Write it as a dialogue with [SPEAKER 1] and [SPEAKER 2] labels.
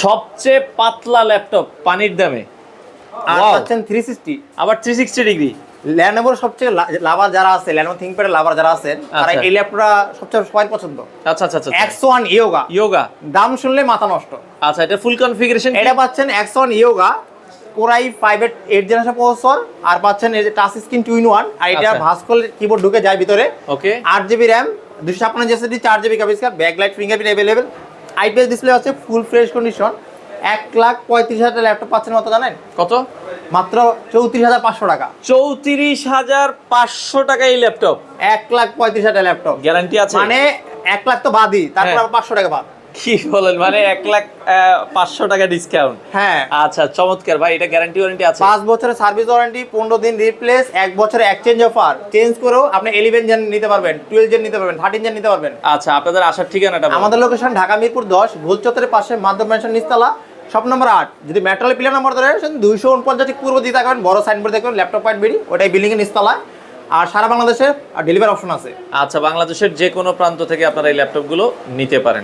[SPEAKER 1] সবচেয়ে পাতলা ল্যাপটপ পানির দামে।
[SPEAKER 2] আর
[SPEAKER 1] Wow!
[SPEAKER 2] পাচ্ছেন 360।
[SPEAKER 1] আবার 360 ডিগ্রি।
[SPEAKER 2] ল্যানোভোর সবচেয়ে লাভার যারা আছে, ল্যানোভো থিংকপ্যাডের লাভার যারা আছেন, তারা
[SPEAKER 1] আচ্ছা।
[SPEAKER 2] এই ল্যাপটপটা সবচেয়ে সবাই পছন্দ।
[SPEAKER 1] আচ্ছা আচ্ছা আচ্ছা।
[SPEAKER 2] X1 yoga,
[SPEAKER 1] yoga.
[SPEAKER 2] দাম শুনলে মাথা নষ্ট।
[SPEAKER 1] আচ্ছা, এটা ফুল কনফিগারেশন
[SPEAKER 2] এটা পাচ্ছেন X1 ইয়োগা, কোরাই 5 এর 8 জেনারেশন প্রসেসর, আর পাচ্ছেন এই যে টাচ স্ক্রিন 2-in-1, আর এটা
[SPEAKER 1] আচ্ছা।
[SPEAKER 2] ভাস্কল কিবোর্ড ঢুকে যায় ভিতরে।
[SPEAKER 1] ওকে।
[SPEAKER 2] 8GB RAM, 256 GB, 4GB graphics card, backlight fingerprint available, IPS display আছে, ফুল ফ্রেশ কন্ডিশন। 1,35,000 ল্যাপটপ পাচ্ছেন কত জানেন?
[SPEAKER 1] কত?
[SPEAKER 2] মাত্র 34,500 টাকা।
[SPEAKER 1] 34,500 টাকা এই ল্যাপটপ।
[SPEAKER 2] 1,35,000 ল্যাপটপ
[SPEAKER 1] গ্যারান্টি আছে?
[SPEAKER 2] মানে 1 লাখ তো বাদই, তারপর
[SPEAKER 1] হ্যাঁ।
[SPEAKER 2] আবার 500 টাকা বাদ।
[SPEAKER 1] কি বলেন, মানে 1,05,000 টাকা ডিসকাউন্ট?
[SPEAKER 2] হ্যাঁ,
[SPEAKER 1] আচ্ছা, চমৎকার ভাই। এটা গ্যারান্টি ওয়ারেন্টি আছে?
[SPEAKER 2] 5 বছরের সার্ভিস ওয়ারেন্টি, 15 দিন রিপ্লেস, 1 বছরের এক্সচেঞ্জ অফার। চেঞ্জ করেও আপনি 11 জেন নিতে পারবেন, 12 জেন নিতে পারবেন, 13 জেন নিতে পারবেন।
[SPEAKER 1] আচ্ছা, আপনাদের আসার ঠিকানাটা বলুন।
[SPEAKER 2] আমাদের লোকেশন ঢাকা মিরপুর 10, গোল চত্বরের পাশে মাধ্যম ম্যানশন নিচতলা, শপ নম্বর 8। যদি মেট্রোলে পিলার নম্বর ধরে 249 পূর্ব দিকে তাকাবেন, বড় সাইনবোর্ড দেখবেন ল্যাপটপ পয়েন্ট বিডি, ওটাই বিল্ডিং এর নিচতলায়। আর সারা বাংলাদেশে ডেলিভারি অপশন আছে।
[SPEAKER 1] আচ্ছা, বাংলাদেশের যে কোনো প্রান্ত থেকে আপনারা এই ল্যাপটপগুলো নিতে পারেন।